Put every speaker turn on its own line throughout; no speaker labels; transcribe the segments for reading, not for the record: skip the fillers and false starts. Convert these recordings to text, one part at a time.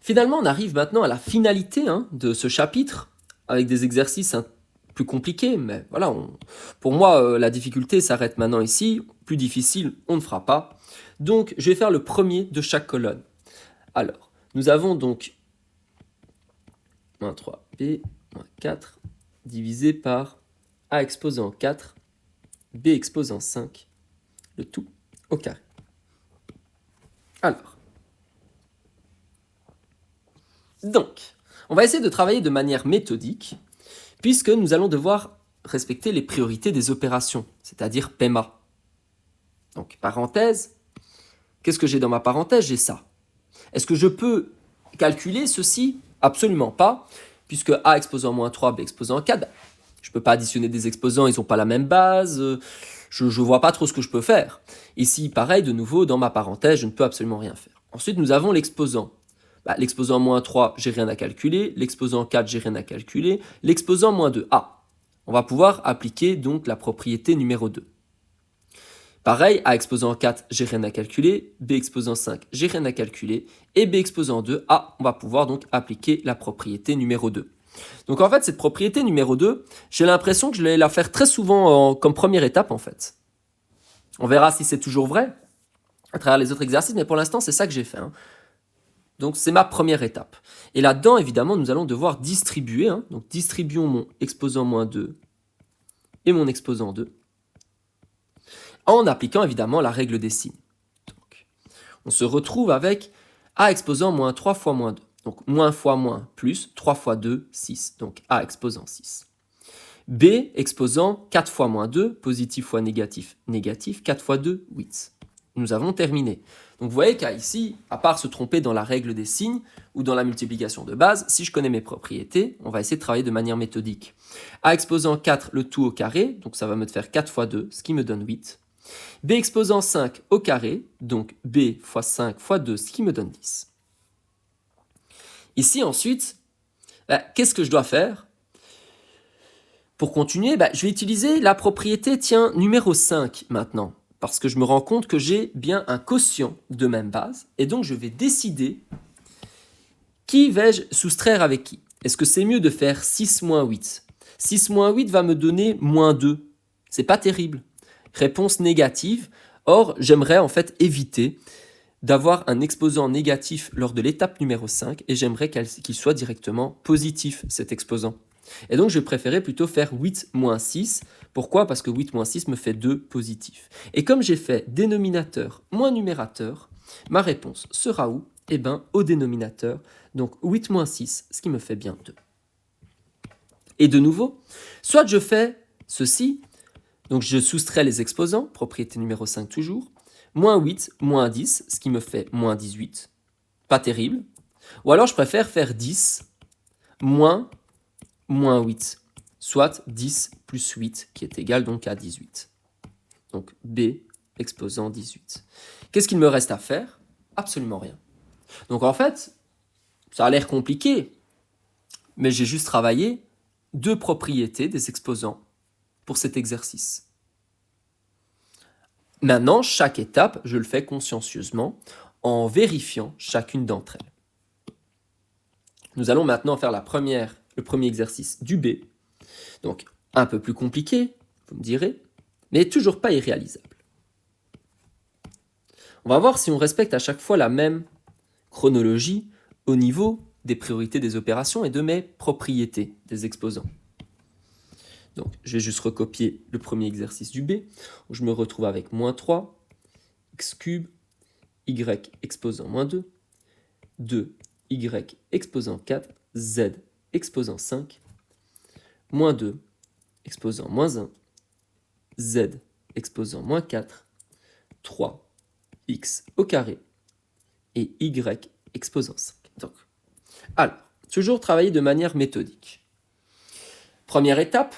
Finalement, on arrive maintenant à la finalité de ce chapitre, avec des exercices plus compliqués, mais voilà, pour moi, la difficulté s'arrête maintenant ici. Plus difficile, on ne fera pas. Donc, je vais faire le premier de chaque colonne. Alors, nous avons donc moins 3b moins 4 divisé par a exposant 4, b exposant 5, le tout au carré. Alors, donc, on va essayer de travailler de manière méthodique, puisque nous allons devoir respecter les priorités des opérations, c'est-à-dire PEMA. Donc, parenthèse, qu'est-ce que j'ai dans ma parenthèse? J'ai ça. Est-ce que je peux calculer ceci? Absolument pas, puisque a exposant moins 3, b exposant 4, je ne peux pas additionner des exposants, ils n'ont pas la même base, je ne vois pas trop ce que je peux faire. Ici, pareil, de nouveau, dans ma parenthèse, je ne peux absolument rien faire. Ensuite, nous avons l'exposant. L'exposant moins 3, j'ai rien à calculer. L'exposant 4, j'ai rien à calculer. L'exposant moins 2, on va pouvoir appliquer donc la propriété numéro 2. Pareil, A exposant 4, j'ai rien à calculer. B exposant 5, j'ai rien à calculer. Et B exposant 2, on va pouvoir donc appliquer la propriété numéro 2. Donc en fait, cette propriété numéro 2, j'ai l'impression que je vais la faire très souvent comme première étape en fait. On verra si c'est toujours vrai à travers les autres exercices, mais pour l'instant, c'est ça que j'ai fait. Donc c'est ma première étape. Et là-dedans, évidemment, nous allons devoir distribuer. Donc distribuons mon exposant moins 2 et mon exposant 2 en appliquant évidemment la règle des signes. Donc, on se retrouve avec A exposant moins 3 fois moins 2. Donc moins fois moins plus 3 fois 2, 6. Donc A exposant 6. B exposant 4 fois moins 2, positif fois négatif, négatif, 4 fois 2, 8. Nous avons terminé. Donc vous voyez qu'ici, à part se tromper dans la règle des signes ou dans la multiplication de base, si je connais mes propriétés, on va essayer de travailler de manière méthodique. A exposant 4, le tout au carré, donc ça va me faire 4 fois 2, ce qui me donne 8. B exposant 5 au carré, donc B fois 5 fois 2, ce qui me donne 10. Ici ensuite, qu'est-ce que je dois faire? Pour continuer, je vais utiliser la propriété, numéro 5 maintenant, parce que je me rends compte que j'ai bien un quotient de même base, et donc je vais décider qui vais-je soustraire avec qui. Est-ce que c'est mieux de faire 6 moins 8? 6 moins 8 va me donner moins 2. C'est pas terrible. Réponse négative. Or, j'aimerais en fait éviter d'avoir un exposant négatif lors de l'étape numéro 5, et j'aimerais qu'il soit directement positif, cet exposant. Et donc, je préférais plutôt faire 8 moins 6. Pourquoi? Parce que 8 moins 6 me fait 2 positifs. Et comme j'ai fait dénominateur moins numérateur, ma réponse sera où? Au dénominateur. Donc 8 moins 6, ce qui me fait bien 2. Et de nouveau, soit je fais ceci, donc je soustrais les exposants, propriété numéro 5 toujours, moins 8, moins 10, ce qui me fait moins 18. Pas terrible. Ou alors je préfère faire 10 moins 8, soit 10 plus 8, qui est égal donc à 18. Donc B exposant 18. Qu'est-ce qu'il me reste à faire? Absolument rien. Donc en fait, ça a l'air compliqué, mais j'ai juste travaillé 2 propriétés des exposants pour cet exercice. Maintenant, chaque étape, je le fais consciencieusement en vérifiant chacune d'entre elles. Nous allons maintenant faire le premier exercice du B. Donc, un peu plus compliqué, vous me direz, mais toujours pas irréalisable. On va voir si on respecte à chaque fois la même chronologie au niveau des priorités des opérations et de mes propriétés des exposants. Donc, je vais juste recopier le premier exercice du B, où je me retrouve avec moins 3, x cube, y exposant moins 2, 2y exposant 4, z exposant 5, moins 2 exposant moins 1, z exposant moins 4, 3, x au carré, et y exposant 5. Donc, alors, toujours travailler de manière méthodique. Première étape,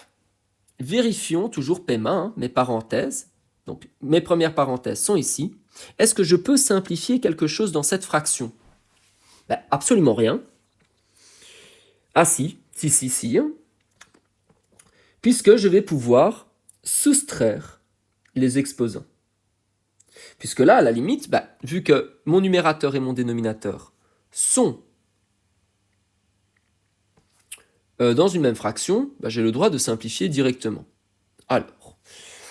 vérifions toujours PEMA, mes parenthèses. Donc, mes premières parenthèses sont ici. Est-ce que je peux simplifier quelque chose dans cette fraction? Absolument rien. Ah si. Puisque je vais pouvoir soustraire les exposants. Puisque là, à la limite, vu que mon numérateur et mon dénominateur sont dans une même fraction, j'ai le droit de simplifier directement.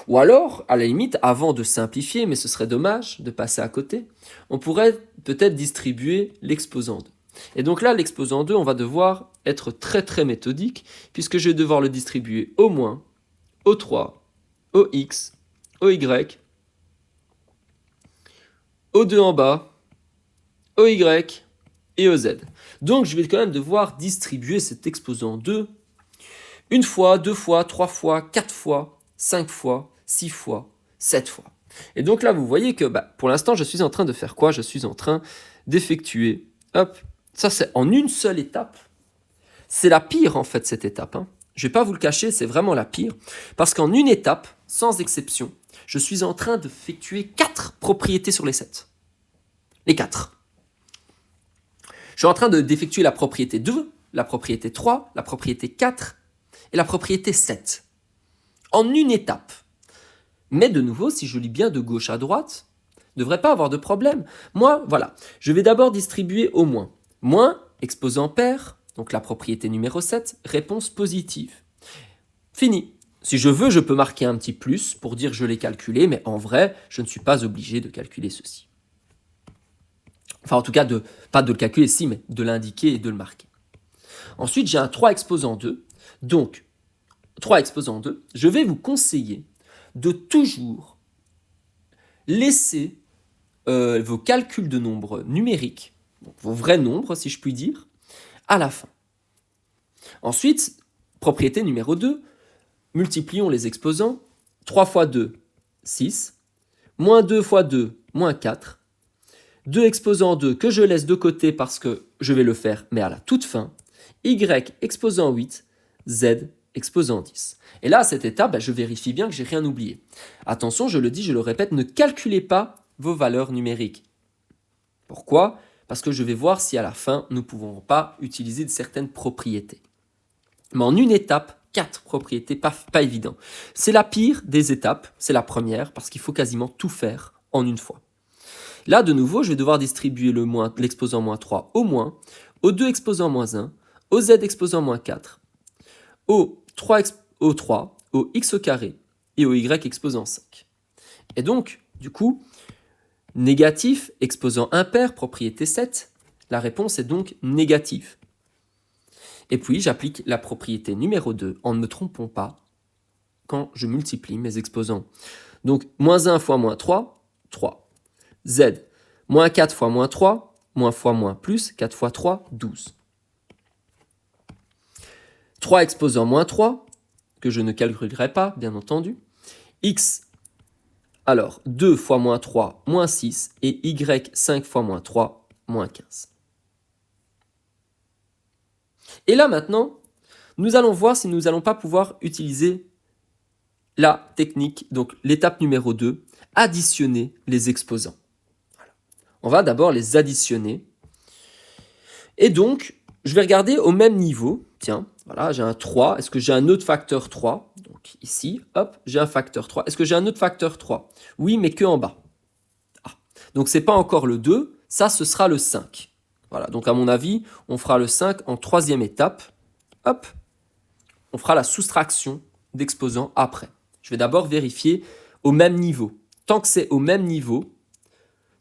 Ou alors, à la limite, avant de simplifier, mais ce serait dommage de passer à côté, on pourrait peut-être distribuer l'exposant 2. Et donc là, l'exposant 2, on va devoir être très très méthodique, puisque je vais devoir le distribuer au moins, au 3, au x, au y, au 2 en bas, au y et au z. Donc je vais quand même devoir distribuer cet exposant 2 une fois, 2 fois, 3 fois, 4 fois, 5 fois, 6 fois, 7 fois. Et donc là, vous voyez que pour l'instant, je suis en train de faire quoi? Je suis en train d'effectuer, ça c'est en une seule étape. C'est la pire en fait cette étape. Je ne vais pas vous le cacher, c'est vraiment la pire. Parce qu'en une étape, sans exception, je suis en train d'effectuer 4 propriétés sur les 7. Les 4. Je suis en train d'effectuer la propriété 2, la propriété 3, la propriété 4 et la propriété 7. En une étape. Mais de nouveau, si je lis bien de gauche à droite, ne devrait pas avoir de problème. Moi, voilà, je vais d'abord distribuer au moins. Moins, exposant pair, donc la propriété numéro 7, réponse positive. Fini. Si je veux, je peux marquer un petit plus pour dire que je l'ai calculé, mais en vrai, je ne suis pas obligé de calculer ceci. Enfin, en tout cas, pas de le calculer si, mais de l'indiquer et de le marquer. Ensuite, j'ai un 3 exposant 2. Donc, 3 exposant 2, je vais vous conseiller de toujours laisser vos calculs de nombres numériques, donc vos vrais nombres, si je puis dire, à la fin. Ensuite, propriété numéro 2, multiplions les exposants. 3 fois 2, 6. Moins 2 fois 2, moins 4. 2 exposant 2 que je laisse de côté parce que je vais le faire, mais à la toute fin. Y exposant 8, Z exposant 10. Et là, à cette étape, je vérifie bien que j'ai rien oublié. Attention, je le dis, je le répète, ne calculez pas vos valeurs numériques. Pourquoi? Parce que je vais voir si à la fin, nous ne pouvons pas utiliser certaines propriétés. Mais en une étape, 4 propriétés, pas évident. C'est la pire des étapes, c'est la première, parce qu'il faut quasiment tout faire en une fois. Là, de nouveau, je vais devoir distribuer l'exposant moins 3 au moins, au 2 exposant moins 1, au z exposant moins 4, au 3, au x au carré et au y exposant 5. Et donc, du coup, négatif exposant impair, propriété 7, la réponse est donc négative. Et puis, j'applique la propriété numéro 2 en ne me trompant pas quand je multiplie mes exposants. Donc, moins 1 fois moins 3, 3. Z, moins 4 fois moins 3, moins fois moins plus, 4 fois 3, 12. 3 exposant moins 3, que je ne calculerai pas, bien entendu. X, alors 2 fois moins 3, moins 6, et Y, 5 fois moins 3, moins 15. Et là maintenant, nous allons voir si nous n'allons pas pouvoir utiliser la technique, donc l'étape numéro 2, additionner les exposants. Voilà. On va d'abord les additionner. Et donc, je vais regarder au même niveau. Tiens, voilà, j'ai un 3. Est-ce que j'ai un autre facteur 3? Donc ici, hop, j'ai un facteur 3. Est-ce que j'ai un autre facteur 3? Oui, mais que en bas. Donc ce n'est pas encore le 2, ça ce sera le 5. Voilà, donc à mon avis, on fera le 5 en troisième étape. Hop, on fera la soustraction d'exposants après. Je vais d'abord vérifier au même niveau. Tant que c'est au même niveau,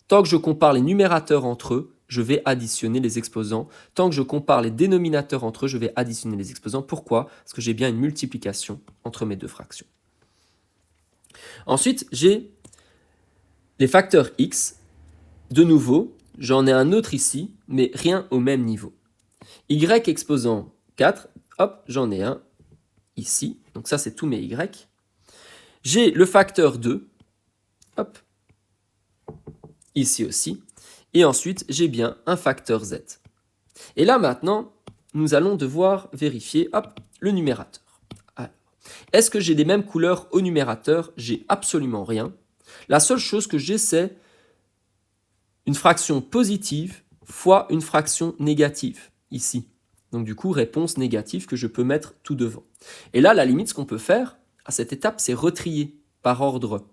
tant que je compare les numérateurs entre eux, je vais additionner les exposants. Tant que je compare les dénominateurs entre eux, je vais additionner les exposants. Pourquoi? Parce que j'ai bien une multiplication entre mes deux fractions. Ensuite, j'ai les facteurs x. De nouveau, j'en ai un autre ici, mais rien au même niveau. Y exposant 4, hop, j'en ai un ici. Donc ça, c'est tous mes y. J'ai le facteur 2, hop, ici aussi. Et ensuite, j'ai bien un facteur z. Et là, maintenant, nous allons devoir vérifier, hop, le numérateur. Alors, est-ce que j'ai les mêmes couleurs au numérateur? J'ai absolument rien. La seule chose que j'ai, c'est une fraction positive fois une fraction négative, ici. Donc du coup, réponse négative que je peux mettre tout devant. Et là, la limite, ce qu'on peut faire à cette étape, c'est retrier par ordre.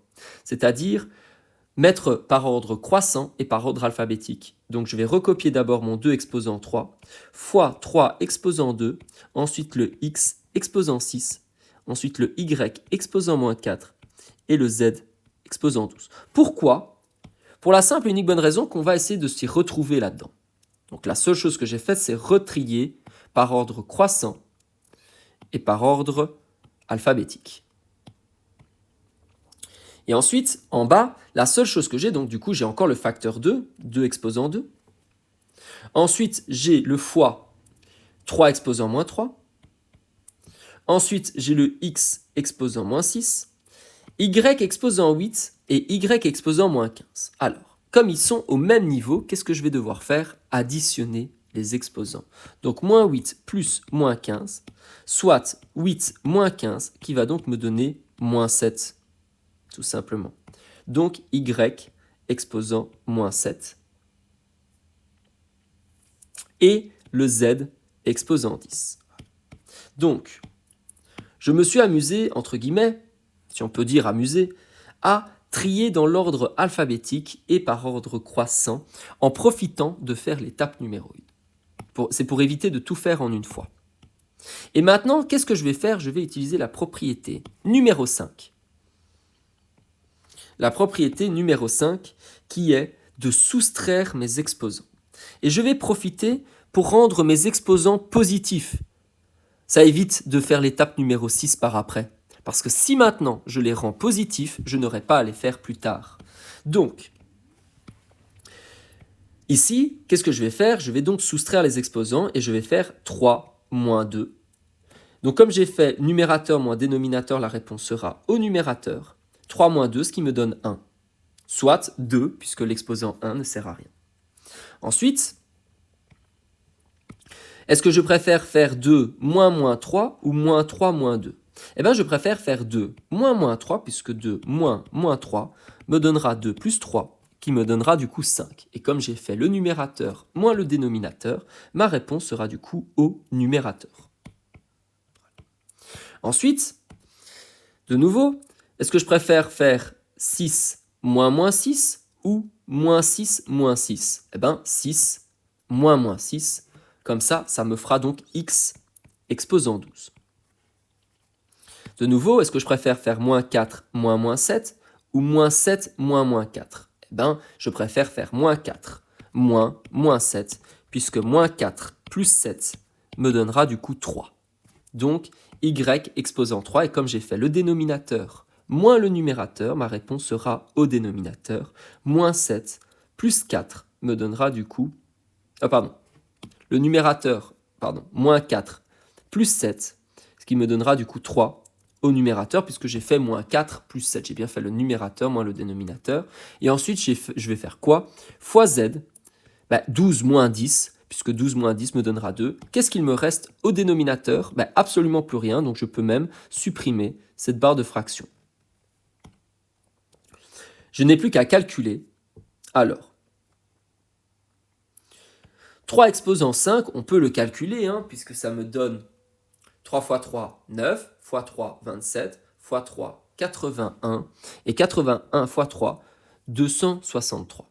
C'est-à-dire mettre par ordre croissant et par ordre alphabétique. Donc je vais recopier d'abord mon 2 exposant 3, fois 3 exposant 2, ensuite le x exposant 6, ensuite le y exposant moins 4 et le z exposant 12. Pourquoi? Pour la simple et unique bonne raison qu'on va essayer de s'y retrouver là-dedans. Donc la seule chose que j'ai faite, c'est retrier par ordre croissant et par ordre alphabétique. Et ensuite, en bas, la seule chose que j'ai, donc du coup, j'ai encore le facteur 2, 2 exposant 2. Ensuite, j'ai le fois 3 exposant moins 3. Ensuite, j'ai le x exposant moins 6, y exposant 8 et y exposant moins 15. Alors, comme ils sont au même niveau, qu'est-ce que je vais devoir faire? Additionner les exposants. Donc, moins 8 plus moins 15, soit 8 moins 15, qui va donc me donner moins 7, tout simplement. Donc, y exposant moins 7 et le z exposant 10. Donc, je me suis amusé, entre guillemets, si on peut dire amusé, à trier dans l'ordre alphabétique et par ordre croissant en profitant de faire l'étape numéroïde. C'est pour éviter de tout faire en une fois. Et maintenant, qu'est-ce que je vais faire? Je vais utiliser la propriété numéro 5. La propriété numéro 5 qui est de soustraire mes exposants. Et je vais profiter pour rendre mes exposants positifs. Ça évite de faire l'étape numéro 6 par après. Parce que si maintenant je les rends positifs, je n'aurai pas à les faire plus tard. Donc, ici, qu'est-ce que je vais faire? Je vais donc soustraire les exposants et je vais faire 3 moins 2. Donc comme j'ai fait numérateur moins dénominateur, la réponse sera au numérateur. 3 moins 2, ce qui me donne 1. Soit 2, puisque l'exposant 1 ne sert à rien. Ensuite, est-ce que je préfère faire 2 moins moins 3 ou moins 3 moins 2? Eh bien, je préfère faire 2 moins moins 3, puisque 2 moins moins 3 me donnera 2 plus 3, qui me donnera du coup 5. Et comme j'ai fait le numérateur moins le dénominateur, ma réponse sera du coup au numérateur. Ensuite, de nouveau, est-ce que je préfère faire 6 moins moins 6 ou moins 6 moins 6? Eh bien, 6 moins moins 6, comme ça, ça me fera donc x exposant 12. De nouveau, est-ce que je préfère faire moins 4 moins moins 7 ou moins 7 moins moins 4? Eh bien, je préfère faire moins 4 moins moins 7, puisque moins 4 plus 7 me donnera du coup 3. Donc, y exposant 3, et comme j'ai fait le dénominateur moins le numérateur, ma réponse sera au dénominateur. Moins 7 plus 4 me donnera du coup... Le numérateur, moins 4 plus 7, ce qui me donnera du coup 3 au numérateur, puisque j'ai fait moins 4 plus 7. J'ai bien fait le numérateur moins le dénominateur. Et ensuite, je vais faire quoi? Fois z, 12 moins 10, puisque 12 moins 10 me donnera 2. Qu'est-ce qu'il me reste au dénominateur? Absolument plus rien, donc je peux même supprimer cette barre de fraction. Je n'ai plus qu'à calculer. Alors, 3 exposant 5, on peut le calculer, puisque ça me donne 3 fois 3, 9, fois 3, 27, fois 3, 81, et 81 fois 3, 263.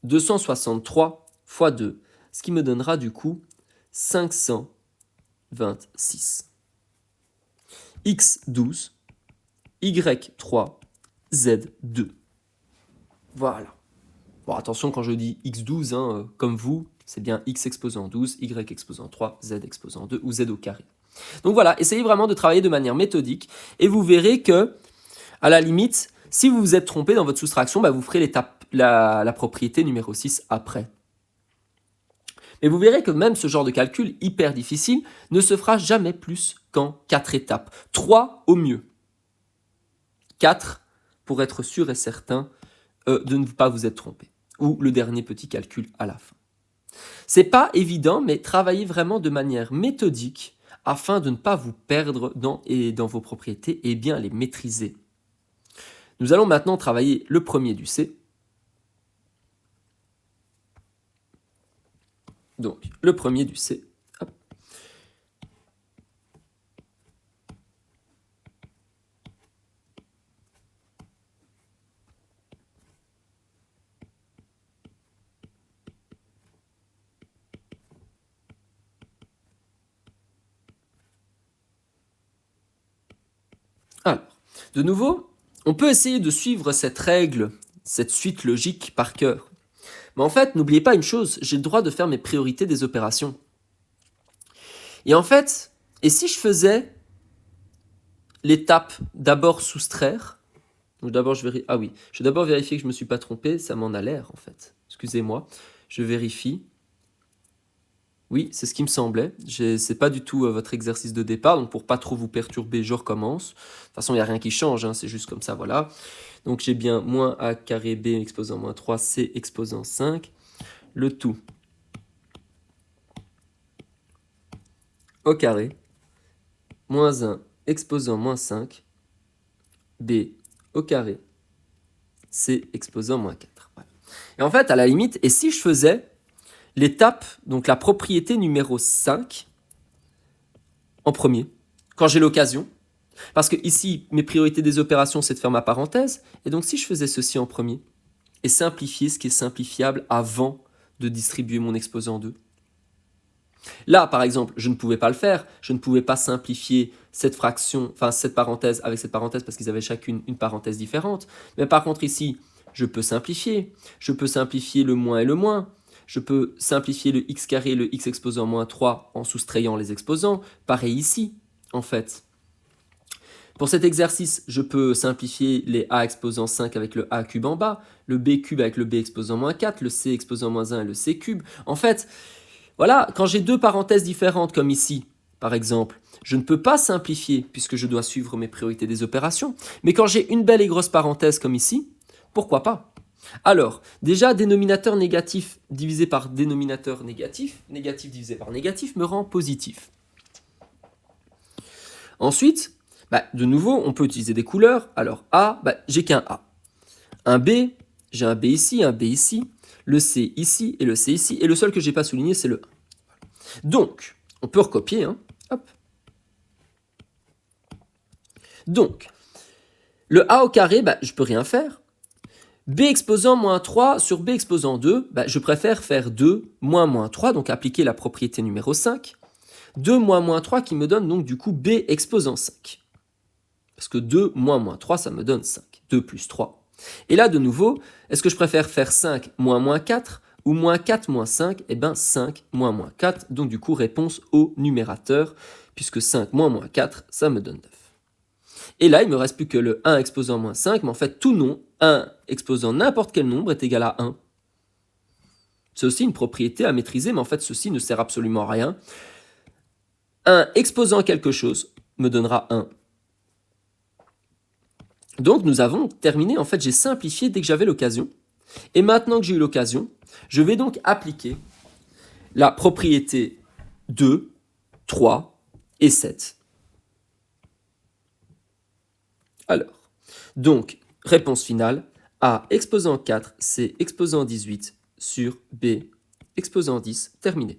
263 fois 2, ce qui me donnera du coup 526. X 12, Y 3, Z 2. Voilà. Bon, attention quand je dis X12, comme vous, c'est bien X exposant 12, Y exposant 3, Z exposant 2 ou Z au carré. Donc voilà, essayez vraiment de travailler de manière méthodique et vous verrez que, à la limite, si vous vous êtes trompé dans votre soustraction, vous ferez la propriété numéro 6 après. Mais vous verrez que même ce genre de calcul hyper difficile ne se fera jamais plus qu'en 4 étapes. 3 au mieux. 4 pour être sûr et certain de ne pas vous être trompé. Ou le dernier petit calcul à la fin. C'est pas évident, mais travaillez vraiment de manière méthodique afin de ne pas vous perdre dans vos propriétés et bien les maîtriser. Nous allons maintenant travailler le premier du C. Donc, le premier du C. Hop. De nouveau, on peut essayer de suivre cette règle, cette suite logique par cœur. Mais en fait, n'oubliez pas une chose, j'ai le droit de faire mes priorités des opérations. Et en fait, et si je faisais l'étape d'abord soustraire, donc d'abord je vérifie, je vais d'abord vérifier que je ne me suis pas trompé, ça m'en a l'air en fait. Excusez-moi, je vérifie. Oui, c'est ce qui me semblait. C'est pas du tout votre exercice de départ, donc pour pas trop vous perturber, je recommence. De toute façon, il n'y a rien qui change, hein, c'est juste comme ça, voilà. Donc j'ai bien moins a carré b exposant moins 3, c exposant 5, le tout au carré, moins 1 exposant moins 5, b au carré, c exposant moins 4. Voilà. Et en fait, à la limite, et si je faisais l'étape, donc la propriété numéro 5, en premier, quand j'ai l'occasion, parce que ici, mes priorités des opérations, c'est de faire ma parenthèse, et donc si je faisais ceci en premier, et simplifier ce qui est simplifiable avant de distribuer mon exposé en deux. Là, par exemple, je ne pouvais pas le faire, je ne pouvais pas simplifier cette fraction, enfin cette parenthèse avec cette parenthèse parce qu'ils avaient chacune une parenthèse différente, mais par contre ici, je peux simplifier le moins et le moins, je peux simplifier le x carré et le x exposant moins 3 en soustrayant les exposants, pareil ici, en fait. Pour cet exercice, je peux simplifier les a exposant 5 avec le a cube en bas, le b cube avec le b exposant moins 4, le c exposant moins 1 et le c cube. En fait, voilà, quand j'ai deux parenthèses différentes comme ici, par exemple, je ne peux pas simplifier puisque je dois suivre mes priorités des opérations. Mais quand j'ai une belle et grosse parenthèse comme ici, pourquoi pas? Alors, déjà, dénominateur négatif divisé par dénominateur négatif, négatif divisé par négatif me rend positif. Ensuite, de nouveau, on peut utiliser des couleurs. Alors A, j'ai qu'un A. Un B, j'ai un B ici, le C ici et le C ici. Et le seul que je n'ai pas souligné, c'est le 1. Donc, on peut recopier. Hein. Hop. Donc, le A au carré, je ne peux rien faire. B exposant moins 3 sur B exposant 2, je préfère faire 2 moins 3, donc appliquer la propriété numéro 5. 2 moins 3 qui me donne donc du coup B exposant 5. Parce que 2 moins 3, ça me donne 5. 2 plus 3. Et là, de nouveau, est-ce que je préfère faire 5 moins 4 ou moins 4 moins 5 ? Eh bien, 5 moins 4. Donc, du coup, réponse au numérateur, puisque 5 moins 4, ça me donne 9. Et là, il ne me reste plus que le 1 exposant moins 5, mais en fait, tout nom, 1 exposant n'importe quel nombre est égal à 1. C'est aussi une propriété à maîtriser, mais en fait, ceci ne sert absolument à rien. 1 exposant quelque chose me donnera 1. Donc nous avons terminé, en fait j'ai simplifié dès que j'avais l'occasion. Et maintenant que j'ai eu l'occasion, je vais donc appliquer la propriété 2, 3 et 7. Alors, donc, réponse finale, A exposant 4, C exposant 18 sur B exposant 10, terminé.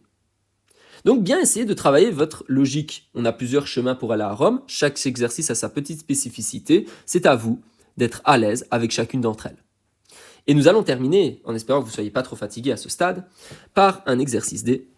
Donc bien essayer de travailler votre logique. On a plusieurs chemins pour aller à Rome, chaque exercice a sa petite spécificité, c'est à vous d'être à l'aise avec chacune d'entre elles. Et nous allons terminer, en espérant que vous ne soyez pas trop fatigués à ce stade, par un exercice D.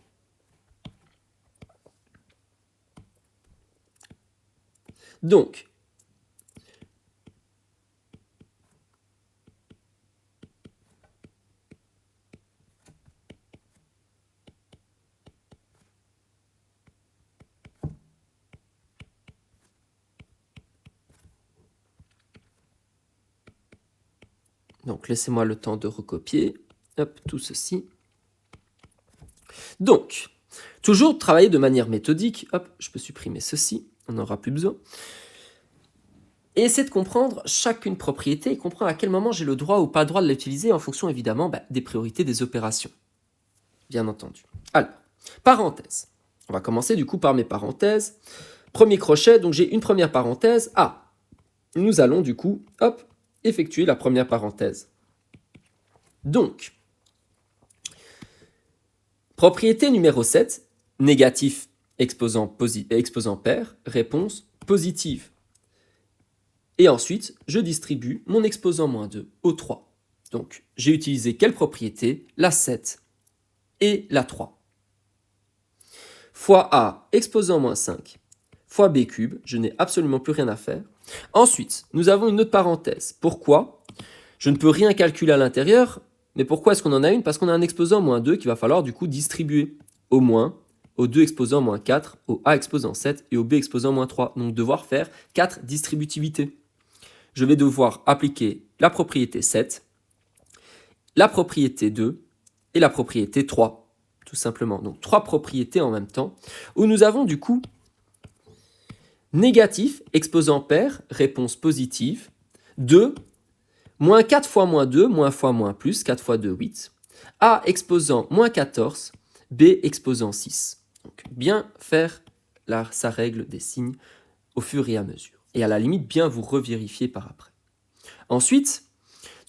Donc, laissez-moi le temps de recopier. Hop, tout ceci. Donc, toujours travailler de manière méthodique. Hop, je peux supprimer ceci, on n'en aura plus besoin. Et essayer de comprendre chacune propriété et comprendre à quel moment j'ai le droit ou pas le droit de l'utiliser en fonction évidemment des priorités des opérations. Bien entendu. Alors, parenthèse. On va commencer du coup par mes parenthèses. Premier crochet, donc j'ai une première parenthèse. Nous allons du coup, effectuer la première parenthèse. Donc, propriété numéro 7, négatif exposant pair, réponse positive. Et ensuite, je distribue mon exposant moins 2 au 3. Donc, j'ai utilisé quelle propriété? La 7 et la 3. Fois A exposant moins 5, fois b cube, je n'ai absolument plus rien à faire. Ensuite, nous avons une autre parenthèse. Pourquoi? Je ne peux rien calculer à l'intérieur, mais pourquoi est-ce qu'on en a une? Parce qu'on a un exposant moins 2 qu'il va falloir du coup distribuer au moins, au 2 exposant moins 4, au a exposant 7 et au b exposant moins 3. Donc devoir faire 4 distributivités. Je vais devoir appliquer la propriété 7, la propriété 2 et la propriété 3, tout simplement. Donc 3 propriétés en même temps, où nous avons du coup négatif, exposant pair, réponse positive, 2, moins 4 fois moins 2, moins fois moins plus, 4 fois 2, 8, a exposant moins 14, b exposant 6. Donc bien faire sa règle des signes au fur et à mesure. Et à la limite, bien vous revérifier par après. Ensuite,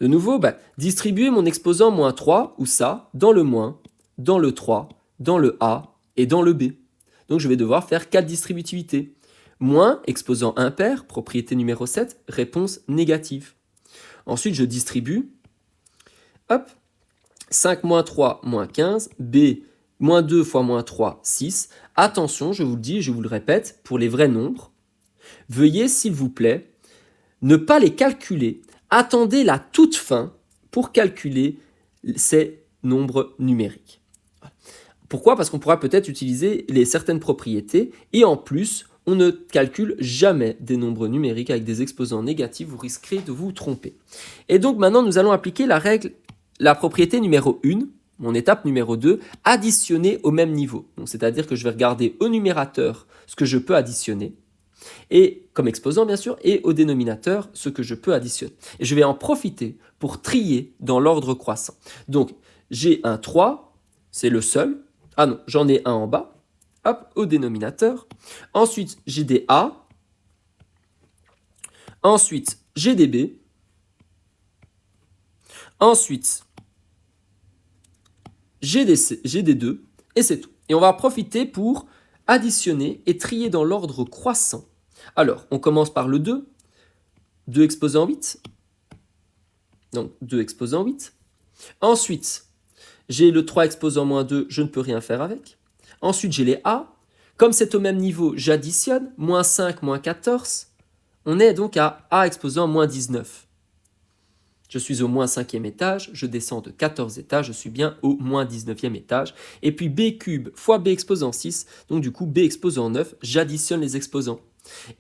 de nouveau, distribuer mon exposant moins 3, ou ça, dans le moins, dans le 3, dans le a et dans le b. Donc je vais devoir faire 4 distributivités. Moins, exposant impair, propriété numéro 7, réponse négative. Ensuite, je distribue, hop, 5 moins 3, moins 15, b, moins 2 fois moins 3, 6. Attention, je vous le dis et je vous le répète, pour les vrais nombres, veuillez, s'il vous plaît, ne pas les calculer. Attendez la toute fin pour calculer ces nombres numériques. Pourquoi? Parce qu'on pourra peut-être utiliser certaines propriétés et en plus, on ne calcule jamais des nombres numériques avec des exposants négatifs, vous risquerez de vous tromper. Et donc maintenant, nous allons appliquer la propriété numéro 1, mon étape numéro 2, additionner au même niveau. C'est-à-dire que je vais regarder au numérateur ce que je peux additionner, et comme exposant bien sûr, et au dénominateur ce que je peux additionner. Et je vais en profiter pour trier dans l'ordre croissant. Donc j'ai un 3, c'est le seul. Ah non, j'en ai un en bas. Hop, au dénominateur. Ensuite, j'ai des A. Ensuite, j'ai des B. Ensuite, j'ai des 2. Et c'est tout. Et on va profiter pour additionner et trier dans l'ordre croissant. Alors, on commence par le 2. 2 exposant 8. Donc, 2 exposant 8. Ensuite, j'ai le 3 exposant moins 2, je ne peux rien faire avec. Ensuite, j'ai les A. Comme c'est au même niveau, j'additionne. Moins 5, moins 14. On est donc à A exposant moins 19. Je suis au moins 5e étage, je descends de 14 étages, je suis bien au moins 19e étage. Et puis B cube fois B exposant 6, donc du coup B exposant 9, j'additionne les exposants.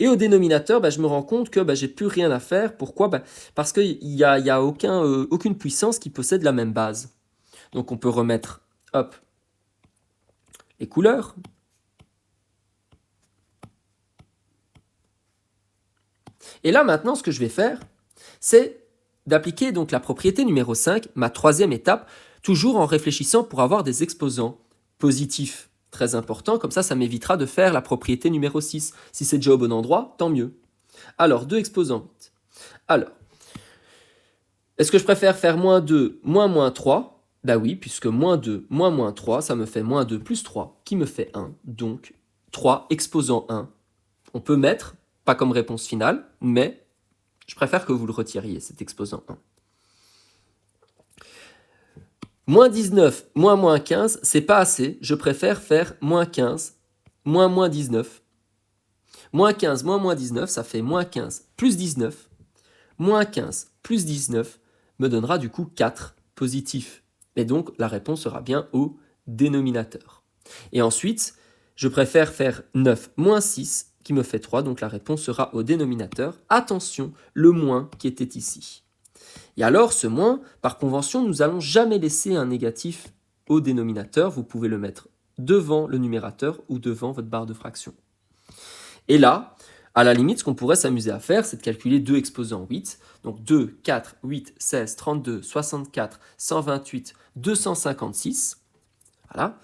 Et au dénominateur, je me rends compte que j'ai plus rien à faire. Pourquoi? Parce qu'il n'y a aucune puissance qui possède la même base. Donc on peut remettre, hop, les couleurs. Et là maintenant, ce que je vais faire, c'est d'appliquer donc la propriété numéro 5, ma 3e étape, toujours en réfléchissant pour avoir des exposants positifs. Très important, comme ça m'évitera de faire la propriété numéro 6. Si c'est déjà au bon endroit, tant mieux. Alors, 2 exposants 8. Alors, est-ce que je préfère faire moins 2, moins 3? Oui, puisque moins 2, moins 3, ça me fait moins 2 plus 3, qui me fait 1. Donc, 3 exposant 1. On peut mettre, pas comme réponse finale, mais je préfère que vous le retiriez, cet exposant 1. Moins 19, moins 15, c'est pas assez. Je préfère faire moins 15, moins 19. Moins 15, moins 19, ça fait moins 15 plus 19. Moins 15 plus 19 me donnera du coup 4 positifs. Et donc, la réponse sera bien au dénominateur. Et ensuite, je préfère faire 9 moins 6, qui me fait 3, donc la réponse sera au dénominateur. Attention, le moins qui était ici. Et alors, ce moins, par convention, nous n'allons jamais laisser un négatif au dénominateur. Vous pouvez le mettre devant le numérateur ou devant votre barre de fraction. Et là, à la limite, ce qu'on pourrait s'amuser à faire, c'est de calculer 2 exposants 8. Donc 2, 4, 8, 16, 32, 64, 128, 256. Voilà.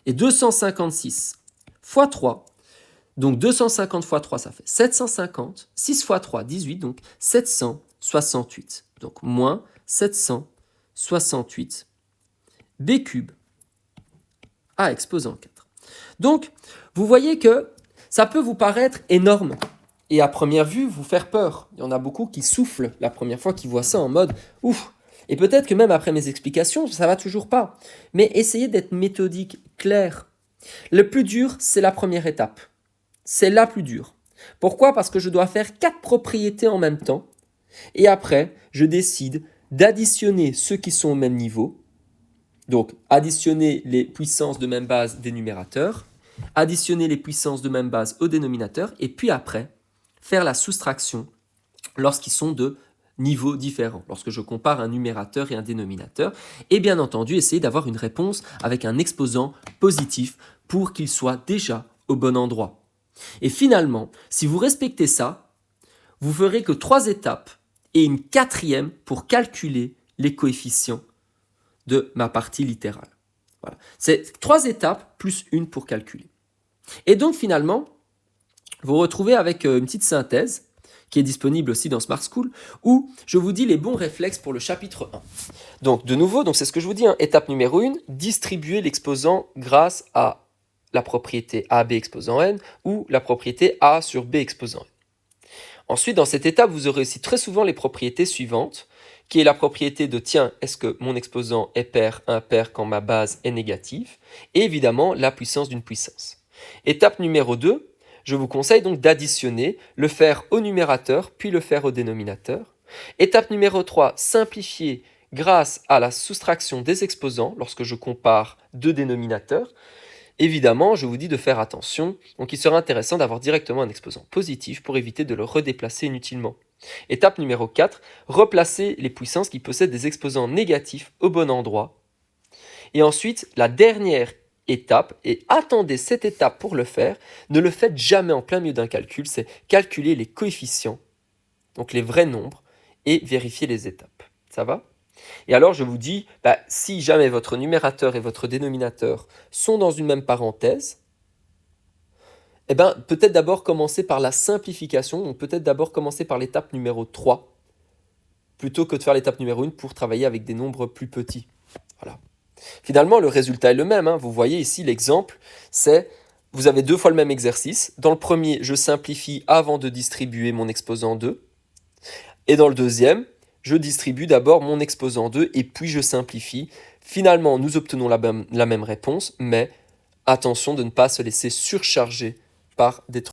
Et 256 fois 3. Donc 250 fois 3, ça fait 750. 6 fois 3, 18. Donc 768. Donc moins 768 b cube a exposant 4. Donc, vous voyez que ça peut vous paraître énorme et à première vue vous faire peur. Il y en a beaucoup qui soufflent la première fois qu'ils voient ça en mode « ouf ». Et peut-être que même après mes explications, ça va toujours pas. Mais essayez d'être méthodique, clair. Le plus dur, c'est la première étape. c'est la plus dure. Pourquoi? Parce que je dois faire 4 propriétés en même temps. Et après, je décide d'additionner ceux qui sont au même niveau. Donc, additionner les puissances de même base des numérateurs, additionner les puissances de même base au dénominateur, et puis après, faire la soustraction lorsqu'ils sont de niveaux différents, lorsque je compare un numérateur et un dénominateur, et bien entendu, essayer d'avoir une réponse avec un exposant positif pour qu'il soit déjà au bon endroit. Et finalement, si vous respectez ça, vous ferez que 3 étapes et une 4e pour calculer les coefficients de ma partie littérale. Voilà. C'est 3 étapes plus une pour calculer. Et donc finalement, vous vous retrouvez avec une petite synthèse qui est disponible aussi dans Smart School, où je vous dis les bons réflexes pour le chapitre 1. Donc de nouveau, c'est ce que je vous dis, étape numéro 1, distribuer l'exposant grâce à la propriété AB exposant n ou la propriété A sur B exposant n. Ensuite, dans cette étape, vous aurez aussi très souvent les propriétés suivantes, qui est la propriété de tiens, est-ce que mon exposant est pair, impair quand ma base est négative, et évidemment la puissance d'une puissance. Étape numéro 2, je vous conseille donc d'additionner, le faire au numérateur, puis le faire au dénominateur. Étape numéro 3, simplifier grâce à la soustraction des exposants lorsque je compare deux dénominateurs. Évidemment, je vous dis de faire attention, donc il sera intéressant d'avoir directement un exposant positif pour éviter de le redéplacer inutilement. Étape numéro 4, replacer les puissances qui possèdent des exposants négatifs au bon endroit. Et ensuite, la dernière étape, et attendez cette étape pour le faire, ne le faites jamais en plein milieu d'un calcul, c'est calculer les coefficients, donc les vrais nombres, et vérifier les étapes. Ça va ? Et alors je vous dis, si jamais votre numérateur et votre dénominateur sont dans une même parenthèse, peut-être d'abord commencer par la simplification, donc peut-être d'abord commencer par l'étape numéro 3, plutôt que de faire l'étape numéro 1 pour travailler avec des nombres plus petits. Voilà. Finalement, le résultat est le même. Vous voyez ici l'exemple, c'est vous avez 2 fois le même exercice. Dans le premier, je simplifie avant de distribuer mon exposant 2. Et dans le deuxième, je distribue d'abord mon exposant 2 et puis je simplifie. Finalement, nous obtenons la même réponse, mais attention de ne pas se laisser surcharger par des trucs.